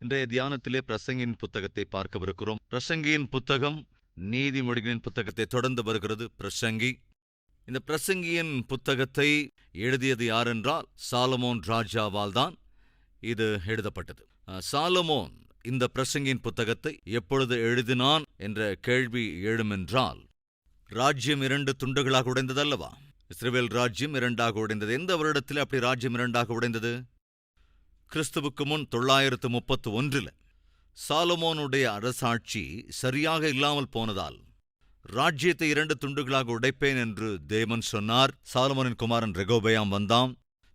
இன்றைய தியானத்திலே பிரசங்கியின் புத்தகத்தை பார்க்கவிருக்கிறோம். பிரசங்கியின் புத்தகம் நீதிமொழிகளின் புத்தகத்தை தொடர்ந்து வருகிறது. பிரசங்கி இந்த பிரசங்கியின் புத்தகத்தை எழுதியது யாரென்றால் சாலமோன் ராஜாவால் தான் இது எழுதப்பட்டது. சாலமோன் இந்த பிரசங்கியின் புத்தகத்தை எப்பொழுது எழுதினான் என்ற கேள்வி எழுமென்றால், ராஜ்யம் 2 துண்டுகளாக உடைந்ததல்லவா? இஸ்ரவேல் ராஜ்யம் 2ஆக உடைந்தது. எந்த வருடத்தில் அப்படி ராஜ்யம் 2ஆக உடைந்தது? கிறிஸ்துவுக்கு முன் 931 சாலமோனுடைய அரசாட்சி சரியாக இல்லாமல் போனதால் ராஜ்யத்தை 2 துண்டுகளாக உடைப்பேன் என்று தேவன் சொன்னார். சாலமோனின் குமாரன் ரெகோபெயாம் வந்தான்.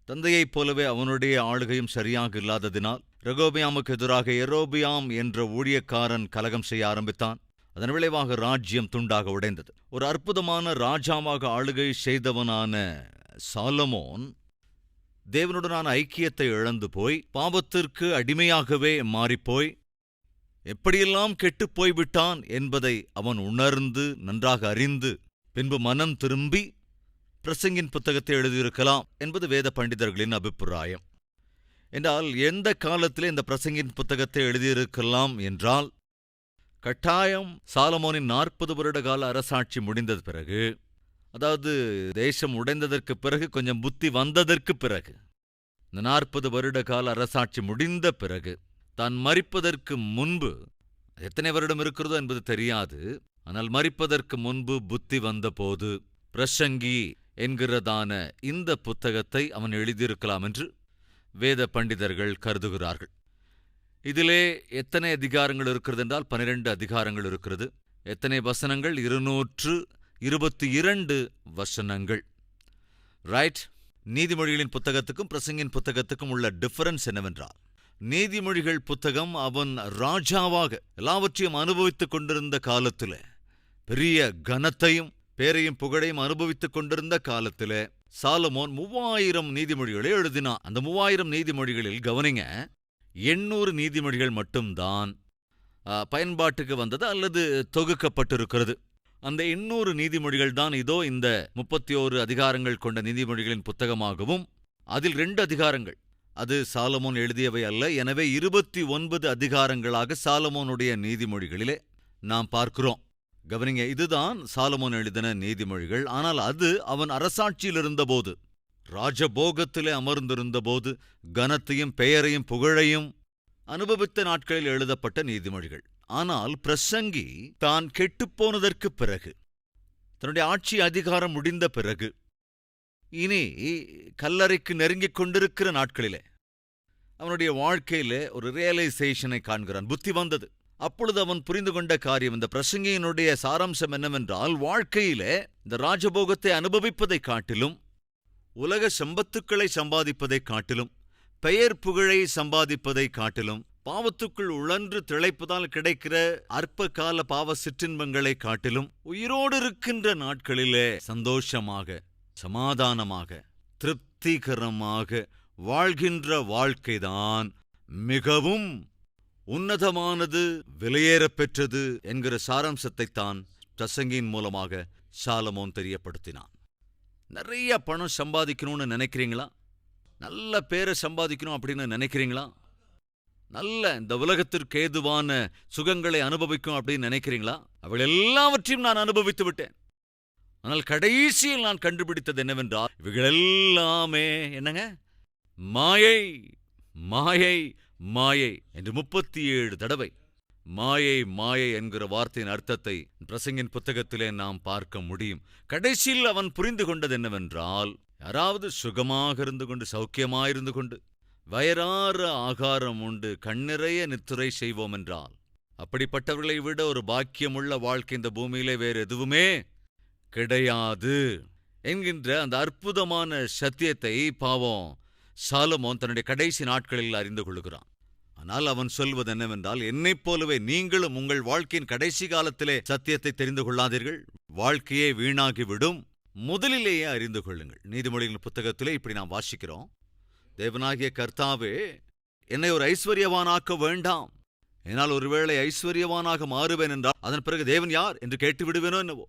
தந்தையைப் போலவே அவனுடைய ஆளுகையும் சரியாக இல்லாததினால் ரெகோபெயாமுக்கு எதிராக யெரொபெயாம் என்ற ஊழியக்காரன் கலகம் செய்ய ஆரம்பித்தான். அதன் விளைவாக ராஜ்யம் துண்டாக உடைந்தது. ஒரு அற்புதமான ராஜாவாக ஆளுகை செய்தவனான சாலமோன் தேவனுடனான ஐக்கியத்தை இழந்து போய் பாவத்திற்கு அடிமையாகவே மாறிப்போய் எப்படியெல்லாம் கெட்டுப் போய்விட்டான் என்பதை அவன் உணர்ந்து நன்றாக அறிந்து பின்பு மனம் திரும்பி பிரசங்கின் புத்தகத்தை எழுதியிருக்கலாம் என்பது வேத பண்டிதர்களின் அபிப்பிராயம். என்றால் எந்த காலத்திலே இந்த பிரசங்கின் புத்தகத்தை எழுதியிருக்கலாம் என்றால், கட்டாயம் சாலமோனின் 40 வருட கால அரசாட்சி முடிந்தது பிறகு, அதாவது தேசம் உடைந்ததற்கு பிறகு, கொஞ்சம் புத்தி வந்ததற்கு பிறகு, இந்த 40 வருட கால அரசாட்சி முடிந்த பிறகு, தான் மரிப்பதற்கு முன்பு, எத்தனை வருடம் இருக்கிறதோ என்பது தெரியாது, ஆனால் மரிப்பதற்கு முன்பு புத்தி வந்தபோது பிரசங்கி என்கிறதான இந்த புத்தகத்தை அவன் எழுதியிருக்கலாம் என்று வேத பண்டிதர்கள் கருதுகிறார்கள். இதிலே எத்தனை அதிகாரங்கள் இருக்கிறது என்றால் 12 அதிகாரங்கள் இருக்கிறது. எத்தனை வசனங்கள்? 222 வசனங்கள். ரைட். நீதிமொழிகளின் புத்தகத்துக்கும் பிரசங்கின் புத்தகத்துக்கும் உள்ள டிஃபரன்ஸ் என்னவென்றால், நீதிமொழிகள் புத்தகம் அவன் ராஜாவாக எல்லாவற்றையும் அனுபவித்துக் கொண்டிருந்த காலத்திலே, பெரிய கனத்தையும் பேரையும் புகழையும் அனுபவித்துக் கொண்டிருந்த காலத்திலே சாலமோன் 3000 நீதிமொழிகளை எழுதினான். அந்த 3000 நீதிமொழிகளில் கவனிங்க, 800 நீதிமொழிகள் மட்டும்தான் பயன்பாட்டுக்கு வந்தது அல்லது தொகுக்கப்பட்டிருக்கிறது. அந்த 800 நீதிமொழிகள் தான் இதோ இந்த 31 அதிகாரங்கள் கொண்ட நீதிமொழிகளின் புத்தகமாகவும், அதில் 2 அதிகாரங்கள் அது சாலமோன் எழுதியவை அல்ல. எனவே 29 அதிகாரங்களாக சாலமோனுடைய நீதிமொழிகளிலே நாம் பார்க்கிறோம். கவனிங்க, இதுதான் சாலமோன் எழுதின நீதிமொழிகள். ஆனால் அது அவன் அரசாட்சியில் இருந்தபோது, ராஜபோகத்திலே அமர்ந்திருந்தபோது, கனத்தையும் பெயரையும் புகழையும் அனுபவித்த நாட்களில் எழுதப்பட்ட நீதிமொழிகள். ஆனால் பிரசங்கி தான் கெட்டுப்போனதற்கு பிறகு, தன்னுடைய ஆட்சி அதிகாரம் முடிந்த பிறகு, இனி கல்லறைக்கு நெருங்கிக் கொண்டிருக்கிற நாட்களிலே அவனுடைய வாழ்க்கையிலே ஒரு ரியலைசேஷனை காண்கிறான். புத்தி வந்தது. அப்பொழுது அவன் புரிந்து கொண்ட காரியம், இந்த பிரசங்கியினுடைய சாராம்சம் என்னவென்றால், வாழ்க்கையிலே இந்த ராஜபோகத்தை அனுபவிப்பதைக் காட்டிலும், உலக சம்பத்துக்களை சம்பாதிப்பதைக் காட்டிலும், பெயர் புகழை சம்பாதிப்பதைக் காட்டிலும், பாவத்துக்குள் உழன்று திளைப்பதால் கிடைக்கிற அற்ப கால பாவ சிற்றின்பங்களைக் காட்டிலும், உயிரோடு இருக்கின்ற நாட்களிலே சந்தோஷமாக, சமாதானமாக, திருப்திகரமாக வாழ்கின்ற வாழ்க்கைதான் மிகவும் உன்னதமானது, விலையேறப் பெற்றது என்கிற சாராம்சத்தைத்தான் பிரசங்கியின் மூலமாக சாலமோன் தெரியப்படுத்தினான். நிறைய பணம் சம்பாதிக்கணும்னு நினைக்கிறீங்களா? நல்ல பேரை சம்பாதிக்கணும் அப்படின்னு நினைக்கிறீங்களா? நல்ல இந்த உலகத்திற்கு ஏதுவான சுகங்களை அனுபவிக்கும் அப்படின்னு நினைக்கிறீங்களா? அவள் எல்லாவற்றையும் நான் அனுபவித்து விட்டேன். ஆனால் கடைசியில் நான் கண்டுபிடித்தது என்னவென்றால், இவைகளெல்லாமே என்னங்க? மாயை, மாயை, மாயை என்று 37 தடவை மாயை, மாயை என்கிற வார்த்தையின் அர்த்தத்தை பிரசங்கின் புத்தகத்திலே நாம் பார்க்க முடியும். கடைசியில் அவன் புரிந்து கொண்டது என்னவென்றால், யாராவது சுகமாக இருந்து கொண்டு, சௌக்கியமாயிருந்து கொண்டு, வயறார ஆகாரம் உண்டு, கண்ணிறைய நித்திரை செய்வோம் என்றால், அப்படிப்பட்டவர்களை விட ஒரு பாக்கியமுள்ள வாழ்க்கை இந்த பூமியிலே வேறு எதுவுமே கிடையாது என்கின்ற அந்த அற்புதமான சத்தியத்தை பாவம் சாலமோன் தன்னுடைய கடைசி நாட்களில் அறிந்து கொள்கிறான். ஆனால் அவன் சொல்வது என்னவென்றால், என்னைப் போலவே நீங்களும் உங்கள் வாழ்க்கையின் கடைசி காலத்திலே சத்தியத்தை தெரிந்து கொள்ளாதீர்கள், வாழ்க்கையே வீணாகிவிடும். முதலிலேயே அறிந்து கொள்ளுங்கள். நீதிமொழிகளின் புத்தகத்திலே இப்படி நாம் வாசிக்கிறோம், தேவனாகிய கர்த்தாவே, என்னை ஒரு ஐஸ்வர்யவானாக்க வேண்டாம். என்னால் ஒருவேளை ஐஸ்வர்யவானாக மாறுவேன் என்றால் அதன் பிறகு தேவன் யார் என்று கேட்டு விடுவேனோ என்னவோ.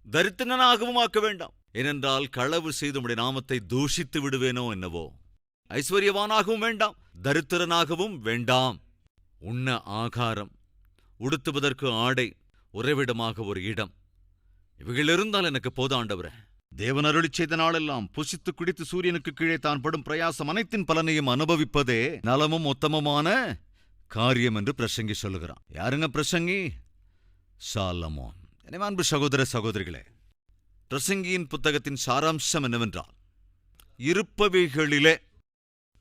தரித்திரனாகவும் ஆக்க வேண்டாம், ஏனென்றால் களவு செய்து உம்முடைய நாமத்தை தூஷித்து விடுவேனோ என்னவோ. ஐஸ்வர்யவானாகவும் வேண்டாம், தரித்திரனாகவும் வேண்டாம். உண்ண ஆகாரம், உடுத்துவதற்கு ஆடை, உறைவிடமாக ஒரு இடம், இவைகள் இருந்தால் எனக்கு போதும் ஆண்டவரே. தேவன் அருளிச் செய்த நாளெல்லாம் புசித்து குடித்து சூரியனுக்கு கீழே தான் படும் பிரயாசம் அனைத்தின் பலனையும் அனுபவிப்பதே நலமும் உத்தமமான காரியம் என்று பிரசங்கி சொல்லுகிறான். யாருங்க பிரசங்கி? சாலமோன். எனவே அன்பு சகோதர சகோதரிகளே, பிரசங்கியின் புத்தகத்தின் சாராம்சம் என்னவென்றால், இருப்பவைகளிலே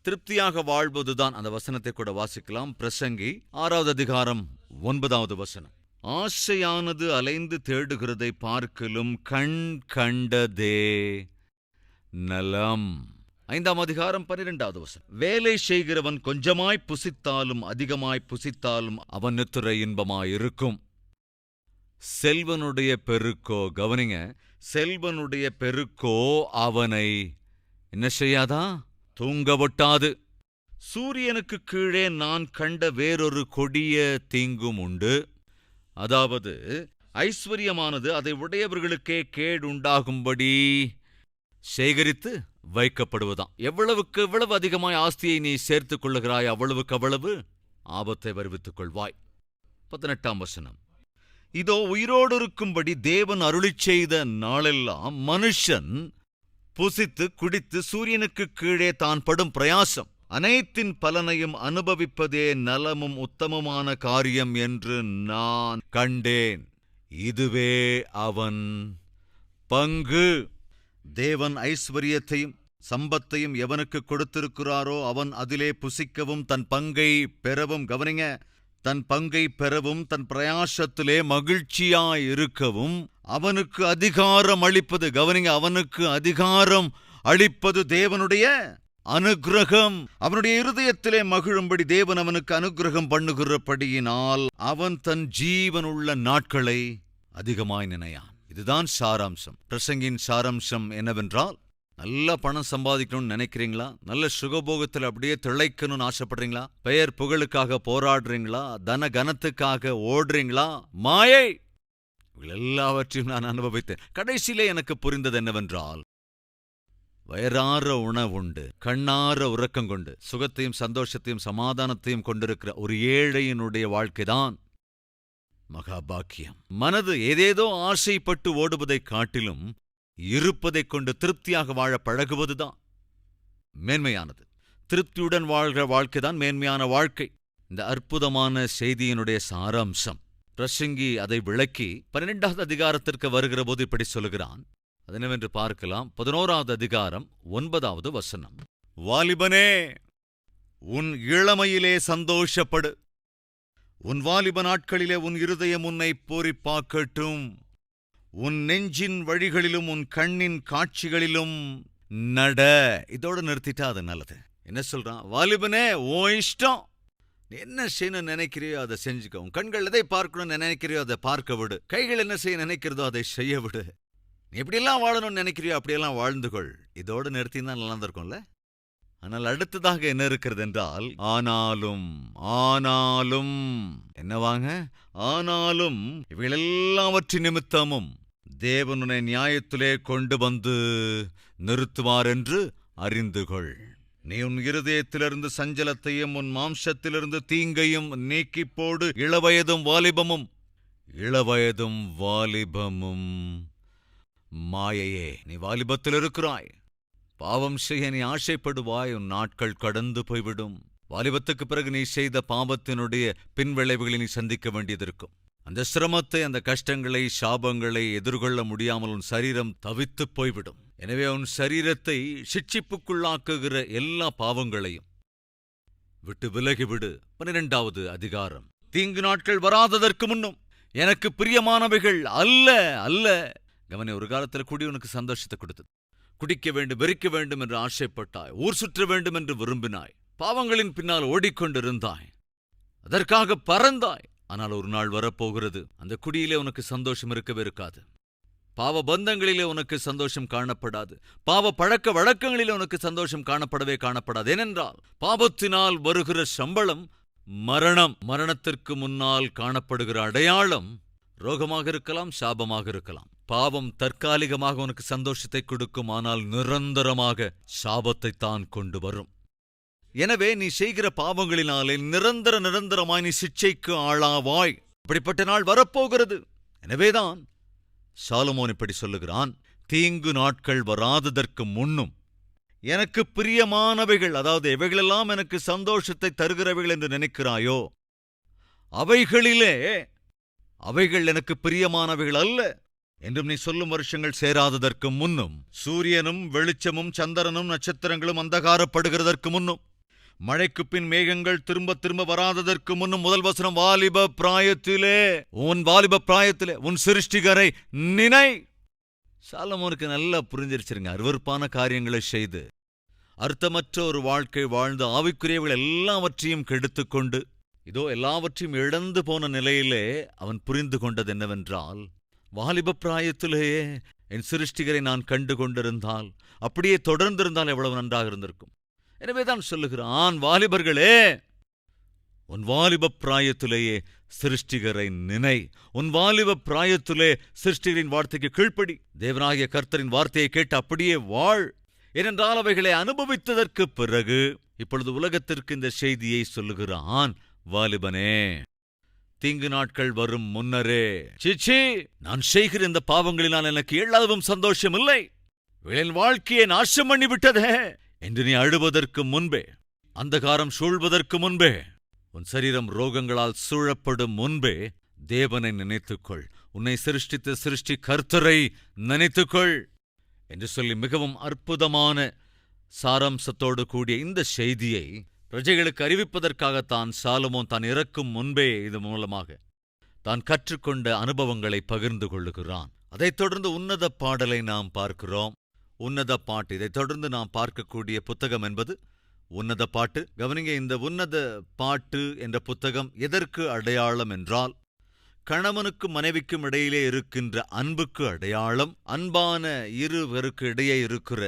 திருப்தியாக வாழ்வதுதான். அந்த வசனத்தை கூட வாசிக்கலாம். பிரசங்கி 6வது அதிகாரம் 9வது வசனம். ஆசையானது அலைந்து தேடுகிறதை பார்க்கலும் கண் கண்டதே நலம். 5ஆம் அதிகாரம் 12வது வசனம். வேலை செய்கிறவன் கொஞ்சமாய் புசித்தாலும் அதிகமாய் புசித்தாலும் அவன் நித்திரை இன்பமாயிருக்கும். செல்வனுடைய பெருக்கோ, கவனிங்க, செல்வனுடைய பெருக்கோ அவனை என்ன செய்யாதா? தூங்கவொட்டாது. சூரியனுக்கு கீழே நான் கண்ட வேறொரு கொடிய தீங்கும் உண்டு. அதாவது ஐஸ்வர்யமானது அதை உடையவர்களுக்கே கேடுண்டாகும்படி சேகரித்து வைக்கப்படுவதாம். எவ்வளவுக்கு எவ்வளவு அதிகமாய் ஆஸ்தியை நீ சேர்த்துக் கொள்ளுகிறாய், அவ்வளவுக்கு அவ்வளவு ஆபத்தை வருவித்துக் கொள்வாய். 18ஆம் வசனம். இதோ உயிரோடு இருக்கும்படி தேவன் அருளிச் செய்த நாளெல்லாம் மனுஷன் புசித்து குடித்து சூரியனுக்கு கீழே தான் படும் பிரயாசம் அனைத்தின் பலனையும் அனுபவிப்பதே நலமும் உத்தமமான காரியம் என்று நான் கண்டேன். இதுவே அவன் பங்கு. தேவன் ஐஸ்வர்யத்தையும் சம்பத்தையும் எவனுக்கு கொடுத்திருக்கிறாரோ அவன் அதிலே புசிக்கவும் தன் பங்கை பெறவும், கவனிங்க, தன் பங்கை பெறவும் தன் பிரயாசத்திலே மகிழ்ச்சியாயிருக்கவும் அவனுக்கு அதிகாரம் அளிப்பது, கவனிங்க, அவனுக்கு அதிகாரம் அளிப்பது தேவனுடைய அனுக்கிரகம். அவனுடைய இருதயத்திலே மகிழும்படி தேவன் அவனுக்கு அனுக்கிரகம் பண்ணுகிறபடியினால் அவன் தன் ஜீவனுள்ள நாட்களை அதிகமாய் நினையான். இதுதான் சாராம்சம். பிரசங்கின் சாராம்சம் என்னவென்றால், நல்ல பணம் சம்பாதிக்கணும்னு நினைக்கிறீங்களா? நல்ல சுகபோகத்தில் அப்படியே திளைக்கணும்னு ஆசைப்படுறீங்களா? பெயர் புகழுக்காக போராடுறீங்களா? தன கனத்துக்காக ஓடுறீங்களா? மாயை. எல்லாவற்றையும் நான் அனுபவித்தேன். கடைசியிலே எனக்கு புரிந்தது என்னவென்றால், வயறார உணவுண்டு கண்ணார உறக்கம் கொண்டு சுகத்தையும் சந்தோஷத்தையும் சமாதானத்தையும் கொண்டிருக்கிற ஒரு ஏழையினுடைய வாழ்க்கைதான் மகாபாக்கியம். மனது ஏதேதோ ஆசைப்பட்டு ஓடுவதைக் காட்டிலும் இருப்பதைக் கொண்டு திருப்தியாக வாழ பழகுவதுதான் மேன்மையானது. திருப்தியுடன் வாழ்கிற வாழ்க்கைதான் மேன்மையான வாழ்க்கை. இந்த அற்புதமான செய்தியினுடைய சாராம்சம் பிரசங்கி அதை விளக்கி 12வது அதிகாரத்திற்கு வருகிற போது இப்படி சொல்லுகிறான். அதெனவென்று பார்க்கலாம். 11வது அதிகாரம் 9வது வசனம். வாலிபனே, உன் இளமையிலே சந்தோஷப்படு, உன் வாலிப நாட்களிலே உன் இருதயம் உன்னை பூரிப்பாக்கட்டும், உன் நெஞ்சின் வழிகளிலும் உன் கண்ணின் காட்சிகளிலும் நட. இதோடு நிறுத்திட்டா அது நல்லது. என்ன சொல்றான்? வாலிபனே, ஓ இஷ்டம், என்ன செய்யணும்னு நினைக்கிறியோ அதை செஞ்சுக்க. உன் கண்கள் எதை பார்க்கணும்னு நினைக்கிறியோ அதை பார்க்க விடு. கைகள் என்ன செய்ய நினைக்கிறதோ அதை செய்ய விடு. நீ எப்படியெல்லாம் வாழணும்னு நினைக்கிறியோ அப்படியெல்லாம் வாழ்ந்துகொள். இதோடு நிறுத்தினா நல்லா இருந்திருக்கும்ல. ஆனால் அடுத்ததாக என்ன இருக்கிறது என்றால், ஆனாலும் ஆனாலும் என்னவாங்க? ஆனாலும் இவையெல்லாவற்றின் நிமித்தமும் தேவனுடைய நியாயத்திலே கொண்டு வந்து நிறுத்துவார் என்று அறிந்துகொள். நீ உன் இருதயத்திலிருந்து சஞ்சலத்தையும் உன் மாம்சத்திலிருந்து தீங்கையும் நீக்கிப் போடு. இளவயதும் வாலிபமும் இளவயதும் வாலிபமும் மாயையே. நீ வாலிபத்தில் இருக்கிறாய், பாவம் செய்ய நீ ஆசைப்படுவாய், உன் நாட்கள் கடந்து போய்விடும். வாலிபத்துக்கு பிறகு நீ செய்த பாவத்தினுடைய பின்விளைவுகளை நீ சந்திக்க வேண்டியதிருக்கும். அந்த சிரமத்தை, அந்த கஷ்டங்களை, சாபங்களை எதிர்கொள்ள முடியாமல் உன் சரீரம் தவித்துப் போய்விடும். எனவே உன் சரீரத்தை சிட்சிப்புக்குள்ளாக்குகிற எல்லா பாவங்களையும் விட்டு விலகிவிடு. 12வது அதிகாரம். தீங்கு நாட்கள் வராததற்கு முன்னும் எனக்கு பிரியமானவைகள் அல்ல அல்ல. கவனி, ஒரு காலத்தில் குடி உனக்கு சந்தோஷத்தை கொடுத்தது. குடிக்க வேண்டும், வெறிக்க வேண்டும் என்று ஆசைப்பட்டாய், ஊர் சுற்ற வேண்டும் என்று விரும்பினாய், பாவங்களின் பின்னால் ஓடிக்கொண்டிருந்தாய், அதற்காக பறந்தாய். ஆனால் ஒரு நாள் வரப்போகிறது, அந்த குடியிலே உனக்கு சந்தோஷம் இருக்கவே இருக்காது. பாவ பந்தங்களிலே உனக்கு சந்தோஷம் காணப்படாது. பாவ பழக்க வழக்கங்களிலே உனக்கு சந்தோஷம் காணப்படவே காணப்படாது. ஏனென்றால் பாவத்தினால் வருகிற சம்பளம் மரணம். மரணத்திற்கு முன்னால் காணப்படுகிற அடையாளம் ரோகமாக இருக்கலாம், சாபமாக இருக்கலாம். பாவம் தற்காலிகமாக உனக்கு சந்தோஷத்தை கொடுக்கும், ஆனால் நிரந்தரமாக சாபத்தை தான் கொண்டு வரும். எனவே நீ செய்கிற பாவங்களினாலே நிரந்தரமாய் நீ சிட்சைக்கு ஆளாவாய். அப்படிப்பட்ட நாள் வரப்போகிறது. எனவேதான் சாலமோன் இப்படி சொல்லுகிறான், தீங்கு நாட்கள் வராததற்கு முன்னும் எனக்கு பிரியமானவைகள், அதாவது எவைகளெல்லாம் எனக்கு சந்தோஷத்தை தருகிறவைகள் என்று நினைக்கிறாயோ அவைகள் எனக்கு பிரியமானவைகள் அல்ல என்றும் நீ சொல்லும் வருஷங்கள் சேராததற்கு முன்னும், சூரியனும் வெளிச்சமும் சந்திரனும் நட்சத்திரங்களும் அந்தகாரப்படுகிறதற்கு முன்னும், மழைக்கு பின் மேகங்கள் திரும்ப திரும்ப வராததற்கு முன்னும், முதல் வசனம், வாலிப பிராயத்திலே உன் சிருஷ்டிகரை நினை. சாலமோனுக்கு நல்லா புரிஞ்சிருச்சிருங்க. அருவருப்பான காரியங்களை செய்து அர்த்தமற்ற ஒரு வாழ்க்கை வாழ்ந்து ஆவிக்குரியவர்கள் எல்லாவற்றையும் கெடுத்துக்கொண்டு இதோ எல்லாவற்றையும் இழந்து போன நிலையிலே அவன் புரிந்து கொண்டது என்னவென்றால், வாலிப பிராயத்திலேயே என் சிருஷ்டிகரை நான் கண்டு கொண்டிருந்தால், அப்படியே தொடர்ந்திருந்தால் எவ்வளவு நன்றாக இருந்திருக்கும். எனவேதான் சொல்லுகிறான், வாலிபர்களே, உன் வாலிப பிராயத்திலேயே சிருஷ்டிகரை நினை. உன் வாலிப பிராயத்திலே சிருஷ்டிகரின் வார்த்தைக்கு கீழ்ப்படி. தேவனாகிய கர்த்தரின் வார்த்தையை கேட்டு அப்படியே வாழ். ஏனென்றால் அவைகளை அனுபவித்ததற்கு பிறகு இப்பொழுது உலகத்திற்கு இந்த செய்தியை சொல்லுகிறான், வாலிபனே, தீங்கு நாட்கள் வரும் முன்னரே, சிச்சி, நான் செய்கிற இந்த பாவங்களினால் எனக்கு எள்ளளவும் சந்தோஷம் இல்லை, என் வாழ்க்கையை நாசம் பண்ணிவிட்டதே என்று நீ அழுவதற்கு முன்பே, அந்தகாரம் சூழ்வதற்கு முன்பே, உன் சரீரம் ரோகங்களால் சூழப்படும் முன்பே தேவனை நினைத்துக்கொள். உன்னை சிருஷ்டித்த சிருஷ்டி கர்த்தரை நினைத்துக்கொள் என்று சொல்லி மிகவும் அற்புதமான சாராம்சத்தோடு கூடிய இந்த செய்தியை பிரஜைகளுக்கு அறிவிப்பதற்காகத்தான் சாலமோன் தான் இறக்கும் முன்பே இது மூலமாக தான் கற்றுக்கொண்ட அனுபவங்களை பகிர்ந்து கொள்ளுகிறான். அதைத் தொடர்ந்து உன்னத பாடலை நாம் பார்க்கிறோம். உன்னத பாட்டு, இதைத் தொடர்ந்து நாம் பார்க்கக்கூடிய புத்தகம் என்பது உன்னத பாட்டு. கவனிங்க, இந்த உன்னத பாட்டு என்ற புத்தகம் எதற்கு அடையாளம் என்றால், கணவனுக்கும் மனைவிக்கும் இடையிலே இருக்கின்ற அன்புக்கு அடையாளம். அன்பான இருவருக்கு இடையே இருக்கிற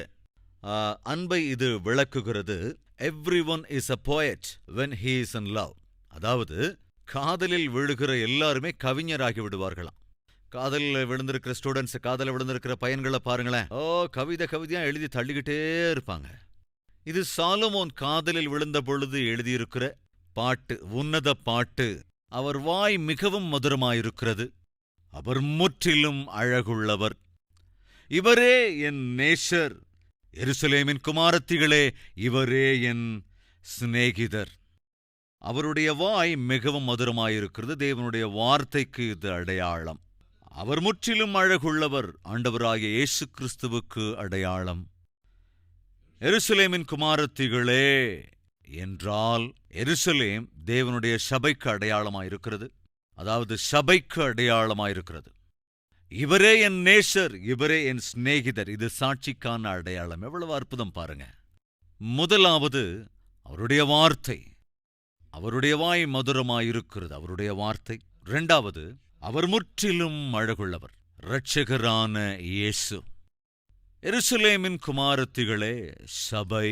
அன்பை இது விளக்குகிறது. Everyone is a poet when he is in love. அதாவது காதலில் விழுகிற எல்லாருமே கவிஞராகி விடுவார்களாம். காதலில் விழுந்திருக்கிற ஸ்டூடெண்ட்ஸ், காதலில் விழுந்திருக்கிற பையன்களை பாருங்களேன், கவிதையா எழுதி தள்ளிக்கிட்டே இருப்பாங்க. இது சாலமோன் காதலில் விழுந்த பொழுது எழுதியிருக்கிற பாட்டு, உன்னத பாட்டு. அவர் வாய் மிகவும் மதுரமாயிருக்கிறது. அவர் முற்றிலும் அழகுள்ளவர். இவரே என் நேசர், எருசலேமின் குமாரத்திகளே, இவரே என் சிநேகிதர். அவருடைய வாய் மிகவும் மதுரமாயிருக்கிறது. தேவனுடைய வார்த்தைக்கு இது அடையாளம். அவர் முற்றிலும் அழகுள்ளவர், ஆண்டவராகிய இயேசு கிறிஸ்துவுக்கு அடையாளம். எருசலேமின் குமாரத்திகளே என்றால் எருசலேம் தேவனுடைய சபைக்கு அடையாளமாயிருக்கிறது. அதாவது சபைக்கு அடையாளமாயிருக்கிறது. இவரே என் நேசர், இவரே என் சிநேகிதர், இது சாட்சிக்கான அடையாளம். எவ்வளவு அற்புதம் பாருங்க. முதலாவது அவருடைய வார்த்தை, அவருடைய வாய் மதுரமாயிருக்கிறது, அவருடைய வார்த்தை. இரண்டாவது, அவர் முற்றிலும் அழகுள்ளவர், இரட்சகரான இயேசு. எருசலேமின் குமாரத்திகளே, சபை,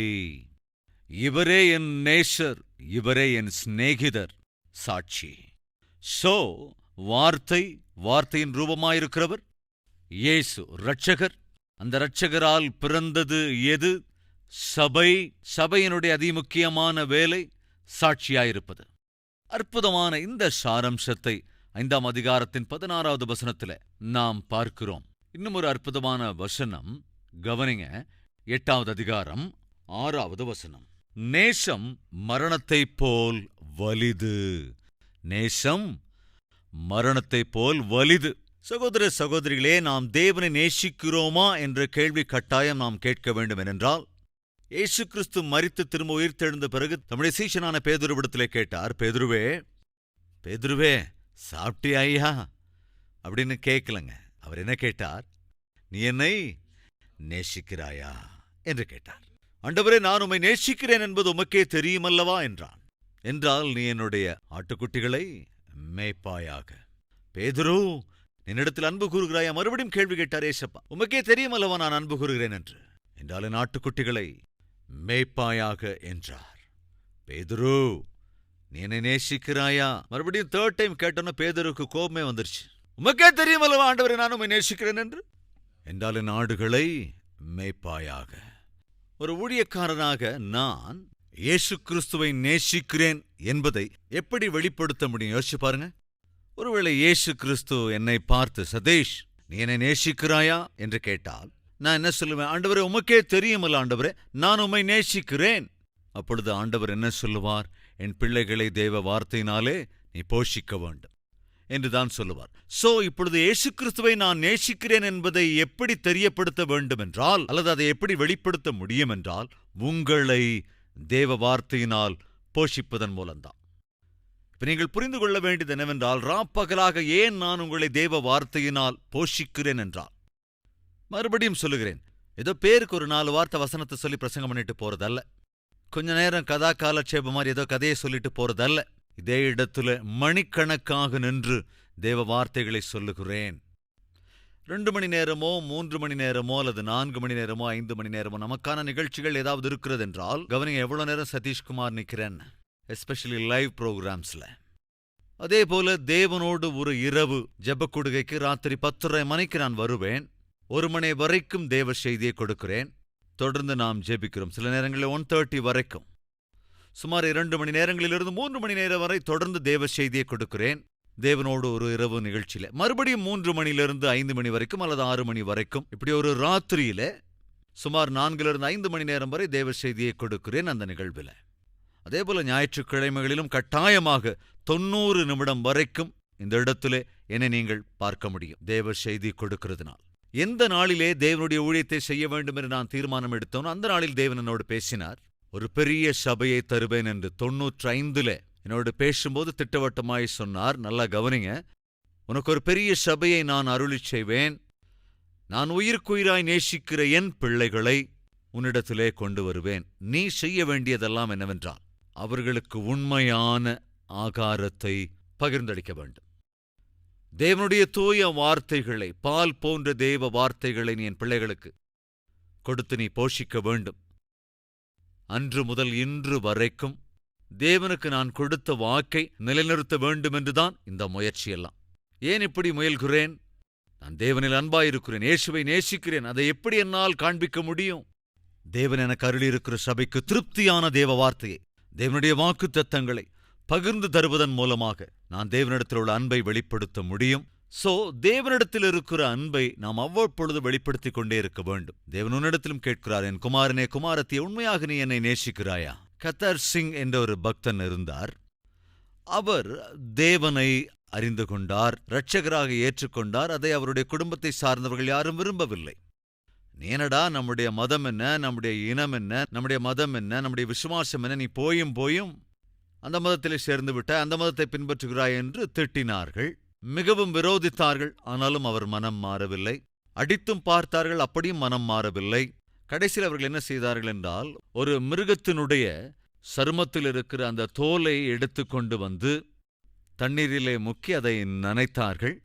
இவரே என் நேசர், இவரே என் சிநேகிதர், சாட்சி. வார்த்தை, வார்த்தையின் ரூபமாயிருக்கிறவர் இயேசு, இரட்சகர். அந்த இரட்சகரால் பிறந்தது எது? சபை. சபையினுடைய அதிமுக்கியமான வேலை சாட்சியாயிருப்பது. அற்புதமான இந்த சாரம்சத்தை 5ஆம் அதிகாரத்தின் 16வது வசனத்தில் நாம் பார்க்கிறோம். இன்னும் ஒரு அற்புதமான வசனம் கவனிங்க. 8வது அதிகாரம் 6வது வசனம். நேசம் மரணத்தைப் போல் வலிது. நேசம் மரணத்தைப் போல் வலிது. சகோதர சகோதரிகளே, நாம் தேவனை நேசிக்கிறோமா என்ற கேள்வி கட்டாயம் நாம் கேட்க வேண்டும். ஏனென்றால் இயேசு கிறிஸ்து மரித்து திரும்ப உயிர்த்தெழுந்த பிறகு தம்முடைய சீஷனான பேதுருவிடத்திலே கேட்டார், பேதுருவே சாப்பிட்டியா ஐயா அப்படின்னு கேட்கலங்க. அவர் என்ன கேட்டார்? நீ என்னை நேசிக்கிறாயா என்று கேட்டார். ஆண்டவரே, நான் உம்மை நேசிக்கிறேன் என்பது உமக்கே தெரியுமல்லவா என்றான். என்றால் நீ என்னுடைய ஆட்டுக்குட்டிகளை மேய்ப்பாயாக. பேதுரு, என்னிடத்தில் அன்பு கூறுகிறாயா? மறுபடியும் கேள்வி கேட்டார் ஏசப்பா. உமக்கே தெரியுமல்லவா நான் அன்பு கூறுகிறேன் என்று. என்றால் என் ஆட்டுக்குட்டிகளை மேய்ப்பாயாக என்றார். பேதுரு, நீ என்னை நேசிக்கிறாயா? மறுபடியும் 3rd டைம் கேட்டோன்னு பேதுருக்கு கோபமே வந்துருச்சு. உமக்கே தெரியுமல்லவா ஆண்டவரே நான் உம்மை நேசிக்கிறேன் என்று. என்றால் என் ஆடுகளை மேய்ப்பாயாக. ஒரு ஊழியக்காரனாக நான் இயேசு கிறிஸ்துவை நேசிக்கிறேன் என்பதை எப்படி வெளிப்படுத்த முடியும்? யோசிச்சு பாருங்க. ஒருவேளை இயேசு கிறிஸ்து என்னை பார்த்து, சதீஷ், நீ என்னை நேசிக்கிறாயா என்று கேட்டால் நான் என்ன சொல்லுவேன்? ஆண்டவரே, உமக்கே தெரியுமல்ல ஆண்டவரே, நான் உம்மை நேசிக்கிறேன். அப்பொழுது ஆண்டவர் என்ன சொல்லுவார்? என் பிள்ளைகளை தேவ வார்த்தையினாலே நீ போஷிக்க வேண்டும் என்றுதான் சொல்லுவார். சோ இப்பொழுது இயேசு கிறிஸ்துவை நான் நேசிக்கிறேன் என்பதை எப்படி தெரியப்படுத்த வேண்டும் என்றால், அல்லது அதை எப்படி வெளிப்படுத்த முடியும் என்றால், உங்களை தேவ வார்த்தையினால் போஷிப்பதன் மூலம்தான். இப்ப நீங்கள் புரிந்து கொள்ள வேண்டியது என்னவென்றால், ராப்பகலாக ஏன் நான் உங்களை தேவ வார்த்தையினால் போஷிக்கிறேன் என்றால், மறுபடியும் சொல்லுகிறேன், ஏதோ பேருக்கு ஒரு 4 வார்த்தை வசனத்தை சொல்லி பிரசங்கம் பண்ணிட்டு போறதல்ல, கொஞ்ச நேரம் கதா காலட்சேபம் மாதிரி ஏதோ கதையை சொல்லிட்டு போறதல்ல. இதே இடத்துல மணிக்கணக்காக நின்று தேவ வார்த்தைகளை சொல்லுகிறேன். 2 மணி நேரமோ 3 மணி நேரமோ அல்லது 4 மணி நேரமோ 5 மணி நேரமோ நமக்கான நிகழ்ச்சிகள் ஏதாவது இருக்கிறது என்றால், கவனிங்க, எவ்வளவு நேரம் சதீஷ்குமார் நிக்கிறேன், எஸ்பெஷலி லைவ் ப்ரோக்ராம்ஸ்ல. அதே போல தேவனோடு ஒரு இரவு ஜெப கொடுகைக்கு ராத்திரி 10:30 மணிக்கு நான் வருவேன். 1 மணி வரைக்கும் தேவ செய்தியை கொடுக்கிறேன். தொடர்ந்து நாம் ஜெபிக்கிறோம். சில நேரங்களில் 1:30 வரைக்கும், சுமார் 2 மணி நேரங்களிலிருந்து 3 மணி நேரம் வரை தொடர்ந்து தேவ செய்தியை கொடுக்கிறேன். தேவனோடு ஒரு இரவு நிகழ்ச்சியில மறுபடியும் 3 மணிலிருந்து 5 மணி வரைக்கும் அல்லது 6 மணி வரைக்கும், இப்படி ஒரு ராத்திரியில சுமார் 4லிருந்து 5 மணி நேரம் வரை தேவ செய்தியை கொடுக்கிறேன் அந்த நிகழ்வில். அதேபோல ஞாயிற்றுக்கிழமைகளிலும் கட்டாயமாக 90 நிமிடம் வரைக்கும் இந்த இடத்திலே என்னை நீங்கள் பார்க்க முடியும் தேவ செய்தி கொடுக்கிறதுனால். எந்த நாளிலே தேவனுடைய ஊழியத்தை செய்ய வேண்டும் என்று நான் தீர்மானம் எடுத்தோனோ அந்த நாளில் தேவன் என்னோடு பேசினார். ஒரு பெரிய சபையை தருவேன் என்று 95ல் என்னோடு பேசும்போது திட்டவட்டமாய் சொன்னார். நல்லா கவனிங்க, உனக்கு ஒரு பெரிய சபையை நான் அருளிச் செய்வேன். நான் உயிருக்குயிராய் நேசிக்கிற என் பிள்ளைகளை உன்னிடத்திலே கொண்டு வருவேன். நீ செய்ய வேண்டியதெல்லாம் என்னவென்றால், அவர்களுக்கு உண்மையான ஆகாரத்தை பகிர்ந்தளிக்க வேண்டும். தேவனுடைய தூய வார்த்தைகளை, பால் போன்ற தேவ வார்த்தைகளை நீ என் பிள்ளைகளுக்கு கொடுத்து நீ போஷிக்க வேண்டும். அன்று முதல் இன்று வரைக்கும் தேவனுக்கு நான் கொடுத்த வாக்கை நிலைநிறுத்த வேண்டும் என்றுதான் இந்த முயற்சியெல்லாம். ஏன் இப்படி முயல்கிறேன்? நான் தேவனில் அன்பாயிருக்கிறேன், இயேசுவை நேசிக்கிறேன். அதை எப்படி என்னால் காண்பிக்க முடியும்? தேவன் எனக்கு அருளியிருக்கிற சபைக்கு திருப்தியான தேவ வார்த்தையை, தேவனுடைய வாக்கு தத்தங்களை பகிர்ந்து தருவதன் மூலமாக நான் தேவனிடத்தில் உள்ள அன்பை வெளிப்படுத்த முடியும். சோ தேவனிடத்தில் இருக்கிற அன்பை நாம் அவ்வப்பொழுது வெளிப்படுத்திக் கொண்டே இருக்க வேண்டும். தேவன் உன்னிடத்திலும் கேட்கிறார், என் குமாரனே குமாரத்தியே, உண்மையாக நீ என்னை நேசிக்கிறாயா? கத்தர் சிங் என்ற ஒரு பக்தன் இருந்தார். அவர் தேவனை அறிந்து கொண்டார், இரட்சகராக ஏற்றுக்கொண்டார். அதை அவருடைய குடும்பத்தை சார்ந்தவர்கள் யாரும் விரும்பவில்லை. ஏனடா, நம்முடைய மதம் என்ன, நம்முடைய இனம் என்ன, நம்முடைய மதம் என்ன, நம்முடைய விசுவாசம் என்ன, நீ போயும் அந்த மதத்திலே சேர்ந்து விட்ட, அந்த மதத்தை பின்பற்றுகிறாய் என்று திட்டினார்கள், மிகவும் விரோதித்தார்கள். ஆனாலும் அவர் மனம் மாறவில்லை. அடித்தும் பார்த்தார்கள், அப்படியும் மனம் மாறவில்லை. கடைசியில் அவர்கள் என்ன செய்தார்கள் என்றால், ஒரு மிருகத்தினுடைய சருமத்தில் இருக்கிற அந்த தோலை எடுத்துக்கொண்டு வந்து தண்ணீரிலே முக்கி அதை நனைத்தார்கள்.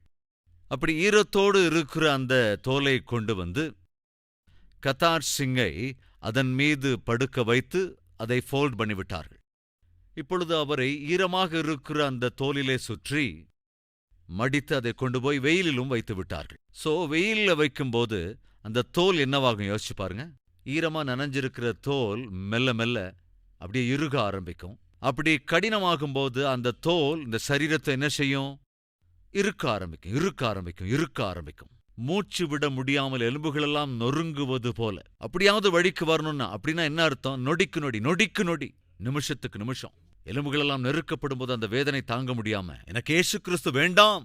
அப்படி ஈரத்தோடு இருக்கிற அந்த தோலை கொண்டு வந்து கத்தார் சிங்கை அதன் மீது படுக்க வைத்து அதை ஃபோல்ட் பண்ணிவிட்டார்கள். இப்பொழுது அவரை ஈரமாக இருக்கிற அந்த தோலிலே சுற்றி மடித்து அதை கொண்டு போய் வெயிலிலும் வைத்து விட்டார்கள். சோ வெயிலில் வைக்கும்போது அந்த தோல் என்னவாகும் யோசிச்சு பாருங்க. ஈரமா நனைஞ்சிருக்கிற தோல் மெல்ல மெல்ல அப்படியே இறுக ஆரம்பிக்கும். அப்படி கடினமாகும்போது அந்த தோல் இந்த சரீரத்தை என்ன செய்யும்? இருக்க ஆரம்பிக்கும். மூச்சு விட முடியாமல் எலும்புகளெல்லாம் நொறுங்குவது போல. அப்படியாவது வழிக்கு வரணும்னா, அப்படின்னா என்ன அர்த்தம்? நொடிக்கு நொடி, நிமிஷத்துக்கு நிமிஷம் எலும்புகளெல்லாம் நெருக்கப்படும் போது அந்த வேதனை தாங்க முடியாம, எனக்கு இயேசு கிறிஸ்து வேண்டாம்,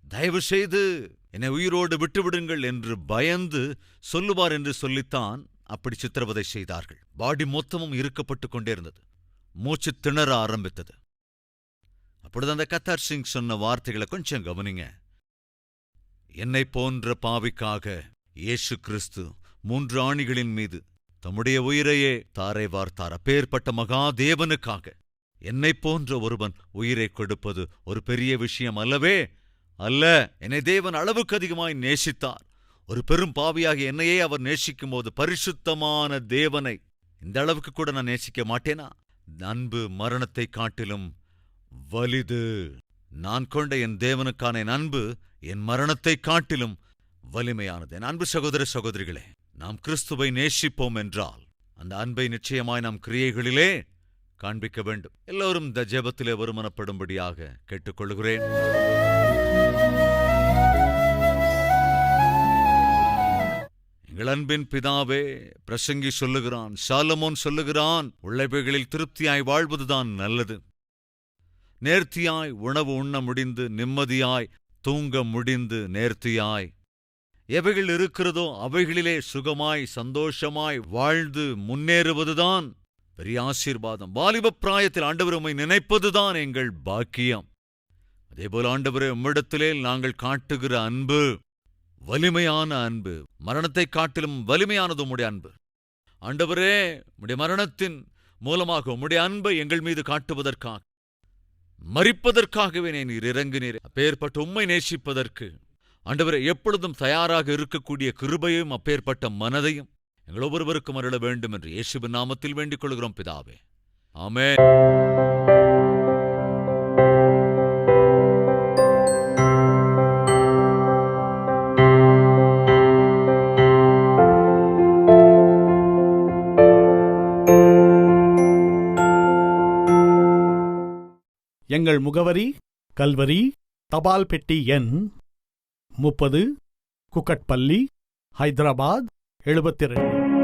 தயவு செய்து என்னை உயிரோடு விட்டுவிடுங்கள் என்று பயந்து சொல்லுவார் என்று சொல்லித்தான் அப்படி சித்திரவதை செய்தார்கள். பாடி மொத்தமும் இருக்கப்பட்டு கொண்டே இருந்தது. மூச்சு திணற ஆரம்பித்தது. அப்பொழுது அந்த கத்தார் சிங் சொன்ன வார்த்தைகளை கொஞ்சம் கவனிங்க. என்னை போன்ற பாவிக்காக இயேசு கிறிஸ்து 3 ஆணிகளின் மீது தம்முடைய உயிரையே தாரை வார்த்தார். அப்பேற்பட்ட மகாதேவனுக்காக என்னை போன்ற ஒருவன் உயிரை கொடுப்பது ஒரு பெரிய விஷயம் அல்லவே அல்ல. என்னை தேவன் அளவுக்கு அதிகமாய் நேசித்தார். ஒரு பெரும் பாவியாக என்னையே அவர் நேசிக்கும் போது, பரிசுத்தமான தேவனை இந்த அளவுக்கு கூட நான் நேசிக்க மாட்டேனா? அன்பு மரணத்தை காட்டிலும் வலிது. நான் கொண்ட என் தேவனுக்கான என் அன்பு என் மரணத்தை காட்டிலும் வலிமையானது. என் அன்பு சகோதர சகோதரிகளே, நாம் கிறிஸ்துவை நேசிப்போம் என்றால் அந்த அன்பை நிச்சயமாய் நம் கிரியைகளிலே காண்பிக்க வேண்டும். எல்லோரும் இந்த ஜெபத்திலே வருமானப்படும்படியாக கேட்டுக்கொள்கிறேன். எங்கள் அன்பின் பிதாவே, பிரசங்கி சொல்லுகிறான், சாலமோன் சொல்லுகிறான், உள்ளவைகளில் திருப்தியாய் வாழ்வதுதான் நல்லது. நேர்த்தியாய் உணவு உண்ண முடிந்து, நிம்மதியாய் தூங்க முடிந்து, நேர்த்தியாய் எவைகள் இருக்கிறதோ அவைகளிலே சுகமாய் சந்தோஷமாய் வாழ்ந்து முன்னேறுவதுதான் பெரிய ஆசீர்வாதம். வாலிப பிராயத்தில் ஆண்டவர் உம்மை நினைப்பதுதான் எங்கள் பாக்கியம். அதேபோல் ஆண்டவரே, உம்மிடத்திலே நாங்கள் காட்டுகிற அன்பு வலிமையான அன்பு, மரணத்தை காட்டிலும் வலிமையானது உம்முடைய அன்பு. ஆண்டவரே, உம்முடைய மரணத்தின் மூலமாக உம்முடைய அன்பை எங்கள் மீது காட்டுவதற்காக, மரிப்பதற்காகவே நீர் இறங்கினீர். அப்பேற்பட்ட உம்மை நேசிப்பதற்கு ஆண்டவரே எப்பொழுதும் தயாராக இருக்கக்கூடிய கிருபையும் அப்பேற்பட்ட மனதையும் எங்கள் ஒவ்வொருவருக்கும் அருள வேண்டும் என்று இயேசுவின் நாமத்தில் வேண்டிக் கொள்கிறோம் பிதாவே. ஆமென். எங்கள் முகவரி: கல்வரி, தபால் பெட்டி எண் 30, குக்கட்பள்ளி, ஹைதராபாத் 72.